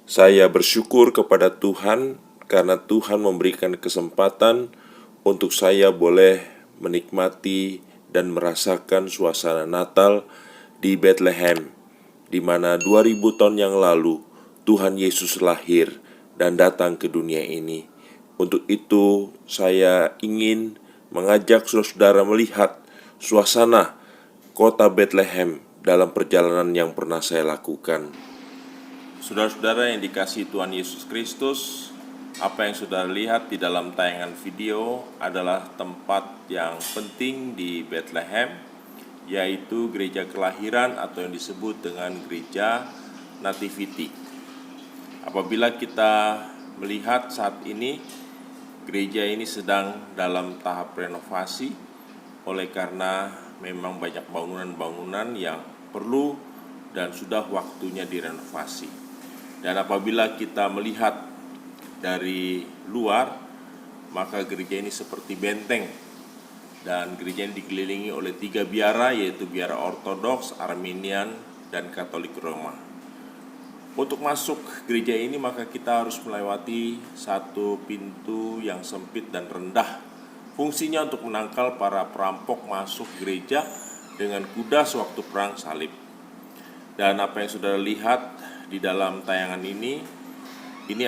Saya bersyukur kepada Tuhan karena Tuhan memberikan kesempatan untuk saya boleh menikmati dan merasakan suasana Natal di Bethlehem, di mana 2000 tahun yang lalu Tuhan Yesus lahir dan datang ke dunia ini. Untuk itu saya ingin mengajak saudara-saudara melihat suasana kota Bethlehem dalam perjalanan yang pernah saya lakukan. Saudara-saudara yang dikasihi Tuhan Yesus Kristus, apa yang saudara lihat di dalam tayangan video adalah tempat yang penting di Bethlehem, yaitu gereja kelahiran atau yang disebut dengan gereja Nativity. Apabila kita melihat saat ini, gereja ini sedang dalam tahap renovasi, oleh karena memang banyak bangunan-bangunan yang perlu dan sudah waktunya direnovasi. Dan apabila kita melihat dari luar, maka gereja ini seperti benteng. Dan gereja ini dikelilingi oleh 3 biara, yaitu biara Ortodoks, Arminian, dan Katolik Roma. Untuk masuk gereja ini maka kita harus melewati satu pintu yang sempit dan rendah. Fungsinya untuk menangkal para perampok masuk gereja dengan kuda sewaktu perang salib. Dan apa yang saudara lihat di dalam tayangan ini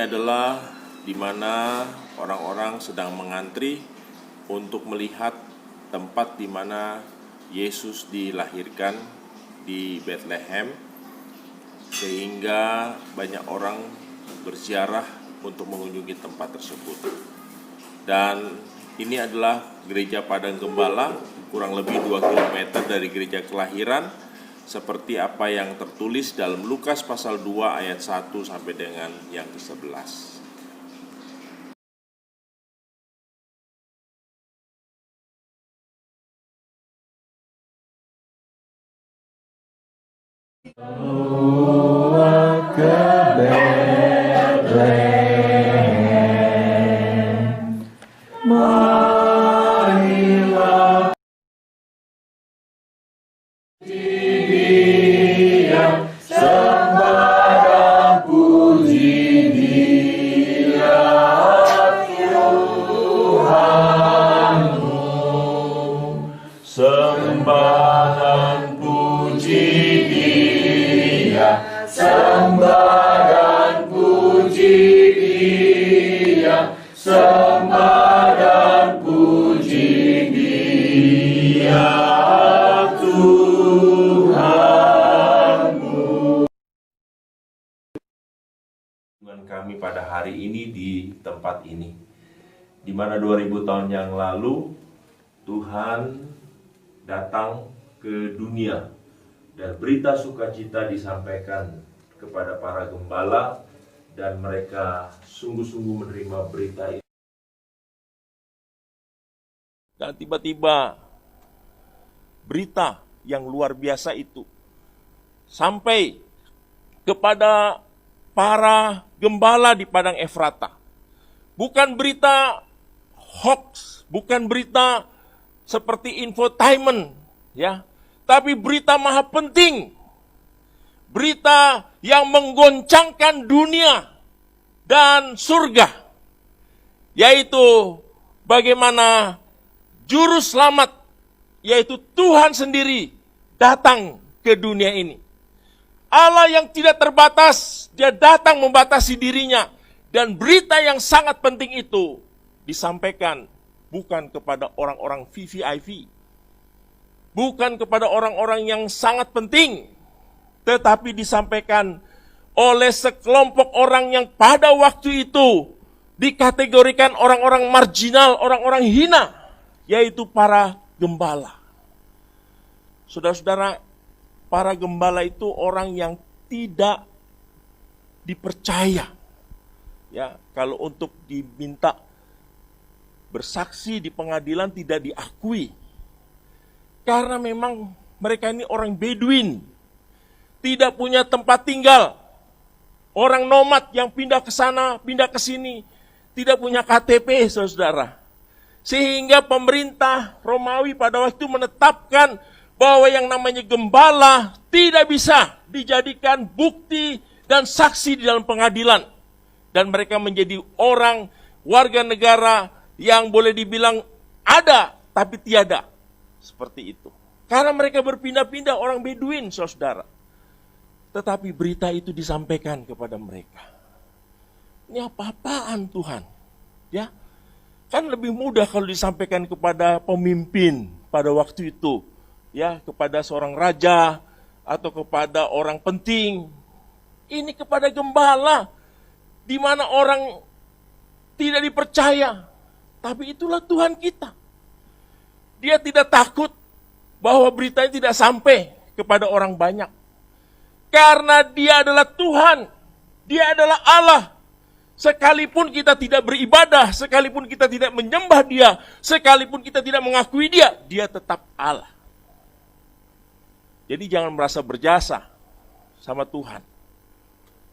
adalah di mana orang-orang sedang mengantri untuk melihat tempat di mana Yesus dilahirkan di Bethlehem, sehingga banyak orang berziarah untuk mengunjungi tempat tersebut. Dan ini adalah gereja Padang Gembala, kurang lebih 2 km dari gereja kelahiran, seperti apa yang tertulis dalam Lukas pasal 2 ayat 1 sampai dengan yang ke-11. Kami pada hari ini di tempat ini, di mana 2000 tahun yang lalu Tuhan datang ke dunia dan berita sukacita disampaikan kepada para gembala, dan mereka sungguh-sungguh menerima berita itu. Dan tiba-tiba berita yang luar biasa itu sampai kepada para gembala di Padang Efrata. Bukan berita hoax, bukan berita seperti infotainment, ya, tapi berita maha penting. Berita yang menggoncangkan dunia dan surga, yaitu bagaimana juru selamat, yaitu Tuhan sendiri, datang ke dunia ini. Allah yang tidak terbatas, dia datang membatasi dirinya. Dan berita yang sangat penting itu disampaikan bukan kepada orang-orang VVIP, bukan kepada orang-orang yang sangat penting, tetapi disampaikan oleh sekelompok orang yang pada waktu itu dikategorikan orang-orang marginal, orang-orang hina, yaitu para gembala. Saudara-saudara, para gembala itu orang yang tidak dipercaya. Ya, kalau untuk diminta bersaksi di pengadilan tidak diakui. Karena memang mereka ini orang Bedouin, tidak punya tempat tinggal. Orang nomad yang pindah ke sana, pindah ke sini, tidak punya KTP, saudara. Sehingga pemerintah Romawi pada waktu itu menetapkan bahwa yang namanya gembala tidak bisa dijadikan bukti dan saksi di dalam pengadilan. Dan mereka menjadi orang warga negara yang boleh dibilang ada tapi tiada. Seperti itu. Karena mereka berpindah-pindah orang Beduin, saudara. Tetapi berita itu disampaikan kepada mereka. Ini apa-apaan Tuhan? Ya, kan lebih mudah kalau disampaikan kepada pemimpin pada waktu itu. Ya, kepada seorang raja atau kepada orang penting. Ini kepada gembala, di mana orang tidak dipercaya. Tapi itulah Tuhan kita. Dia tidak takut bahwa beritanya tidak sampai kepada orang banyak. Karena dia adalah Tuhan. Dia adalah Allah. Sekalipun kita tidak beribadah, sekalipun kita tidak menyembah dia, sekalipun kita tidak mengakui dia, dia tetap Allah. Jadi jangan merasa berjasa sama Tuhan.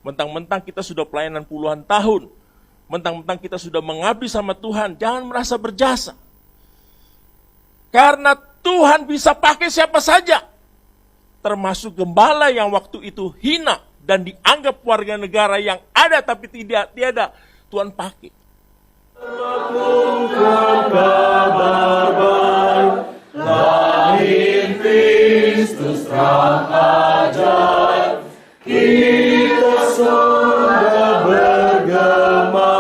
Mentang-mentang kita sudah pelayanan puluhan tahun, mentang-mentang kita sudah mengabdi sama Tuhan, jangan merasa berjasa. Karena Tuhan bisa pakai siapa saja, termasuk gembala yang waktu itu hina dan dianggap warga negara yang ada tapi tiada, Tuhan pakai. Lahir Kristus ajaib, kita sudah bergema,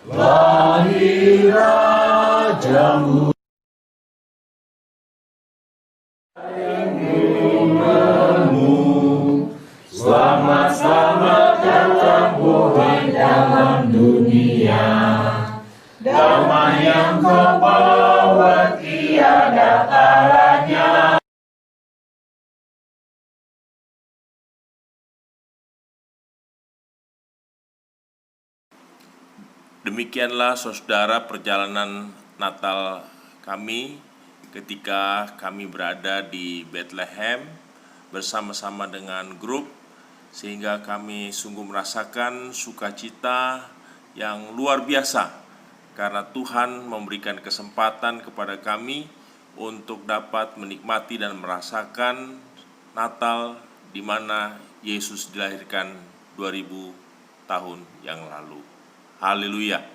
lahir Rajamu. Selamat datang Tuhan dalam dunia, damai yang kau bawa tiada taranya. Demikianlah saudara perjalanan Natal kami ketika kami berada di Bethlehem bersama-sama dengan grup, sehingga kami sungguh merasakan sukacita yang luar biasa karena Tuhan memberikan kesempatan kepada kami untuk dapat menikmati dan merasakan Natal di mana Yesus dilahirkan 2000 tahun yang lalu. Haleluya.